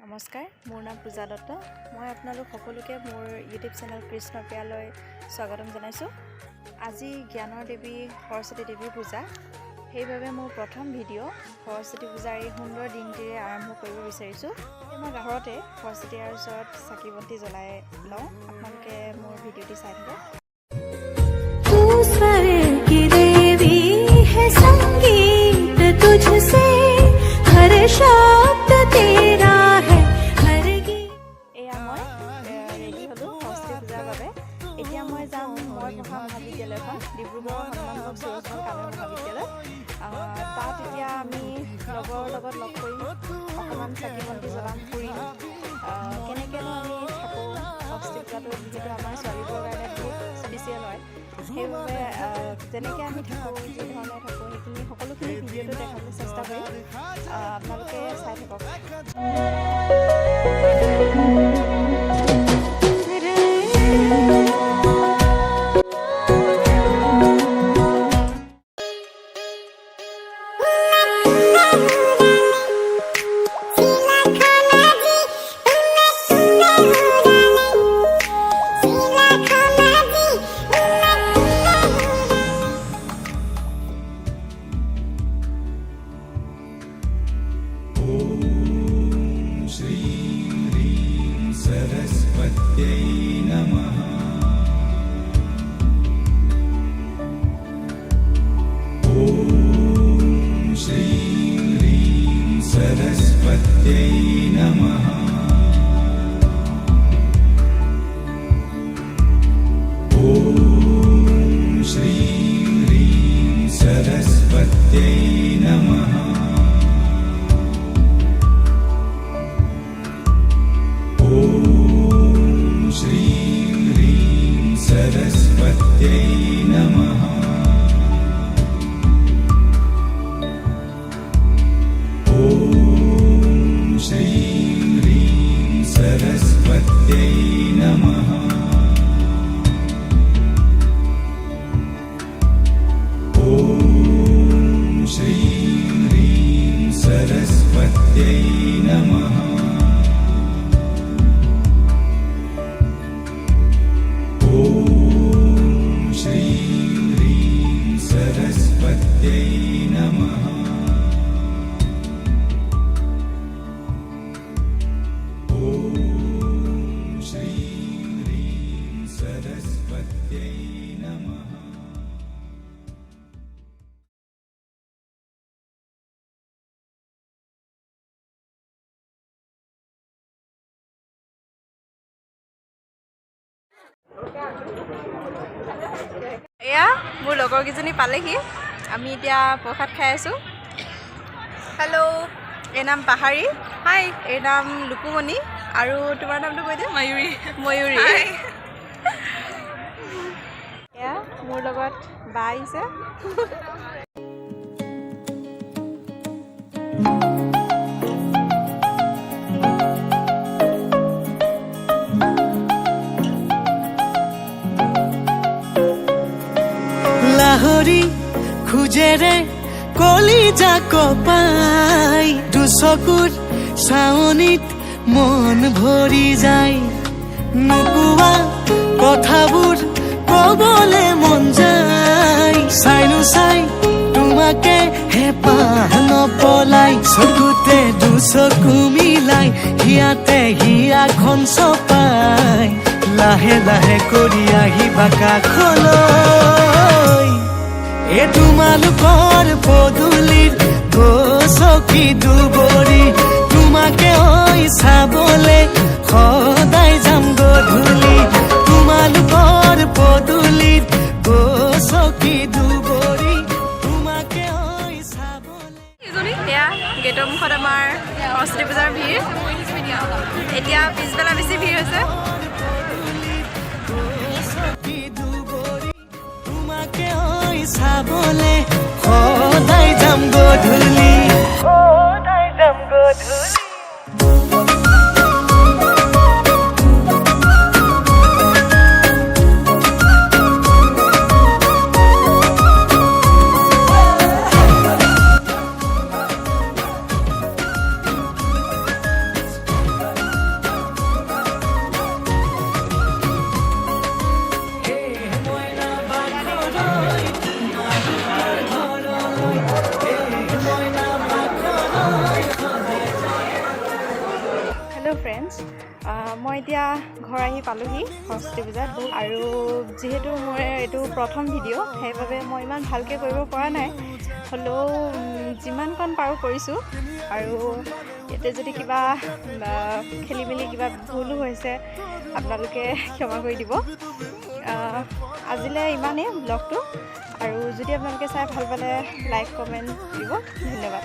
নমস্কাৰ, মোৰ নাম পূজা দত্ত। মই আপোনালোক সকলোকে মোৰ ইউটিউব চেনেল কৃষ্ণ প্ৰিয়ালৈ স্বাগতম জনাইছোঁ। আজি জ্ঞানৰ দেৱী সৰস্বতী দেৱীৰ পূজা, সেইবাবে মোৰ প্ৰথম ভিডিঅ' সৰস্বতী পূজাৰ এই সুন্দৰ দিনটিৰে আৰম্ভ কৰিব বিচাৰিছোঁ। মই ঘৰতে সৰস্বতীৰ ওচৰত চাকি বন্তি জ্বলাই লওঁ। আপোনালোকে মোৰ ভিডিঅ'টি চাই থাকক। এতিয়া মই যাম মই পঢ়া মহাবিদ্যালয়খন ডিব্ৰুগড় হনুমানগড় সুৰজমল কানৈ মহাবিদ্যালয়। তাত এতিয়া আমি লগৰ লগত লগ কৰিম, অকণমান চাকি বন্তি জ্বলাম, ফুৰিম। কেনেকৈনো আমি থাকোঁ, সৰস্বতী পূজাটো যিহেতু আমাৰ ছোৱালীবোৰৰ কাৰণে বহুত স্পেচিয়েল হয়, সেইবাবে যেনেকৈ আমি থাকোঁ, যি ধৰণে থাকোঁ, সেইখিনি সকলোখিনি ভিডিঅ'টো দেখাবলৈ চেষ্টা কৰিম। আপোনালোকে চাই থাকক। सरस्वत्यै नमः। ॐ श्रीं ह्रीं सरस्वत्यै नमः। ॐ श्रीं ह्रीं सरस्वत्यै नमः। श्रीं ह्रीं सरस्वत्यै नमः। ॐ श्रीं ह्रीं सरस्वत्यै नमः। ॐ श्रीं ह्रीं सरस्वत्यै नमः। এয়া মোৰ লগৰকেইজনী পালেহি। আমি এতিয়া প্ৰসাদ খাই আছোঁ। হেল্ল', এই নাম পাহাৰী। হাই, এই নাম লুকুমণি। আৰু তোমাৰ নামটো কৈ দিয়া। ময়ূৰী। ময়ূৰী। এয়া মোৰ লগত বা আহিছে। লাহৰি খুজেৰে কলিজা কপাই, দুচকুৰ চাৱনিত মন ভৰি যায়। নোকোৱা কথাবোৰ কবলে মন যায়। চাইনো চাই তোমাকে হেঁপাহ নপলাই, চকুতে দুচকু মিলাই হিয়াতে হিয়াখন চপাই। লাহে লাহে কৰি আহিবা কাষলৈ। এ তোমালোকৰ পদূলিৰ গছকি দুবৰি, তোমাকে ঐ চাবলে সদায় যাম গধূলি। তোমালোকৰ পদূলিৰ গছকি দুবৰি, তোমাকে ঐ চাবলে। এয়া গেটৰ মুখত আমাৰ সৰস্বতী পূজাৰ ভিৰ। এতিয়া পিছবেলা বেছি ভিৰ হৈছে। তোমাকে ঐ চাবলে সদায় যাম গধূলি, সদায় যাম গধূলি। ফ্ৰেণ্ডছ, মই এতিয়া ঘৰ আহি পালোহি সৰস্বতী পূজাত আৰু যিহেতু মোৰ এইটো প্ৰথম ভিডিঅ' সেইবাবে মই ইমান ভালকৈ কৰিব পৰা নাই, হ'লেও যিমানকণ পাৰোঁ কৰিছোঁ আৰু ইয়াতে যদি কিবা খেলি মেলি কিবা ভুলো হৈছে আপোনালোকে ক্ষমা কৰি দিব। আজিলৈ ইমানেই ব্লগটো, আৰু যদি আপোনালোকে চাই ভাল পালে লাইক কমেণ্ট দিব। ধন্যবাদ।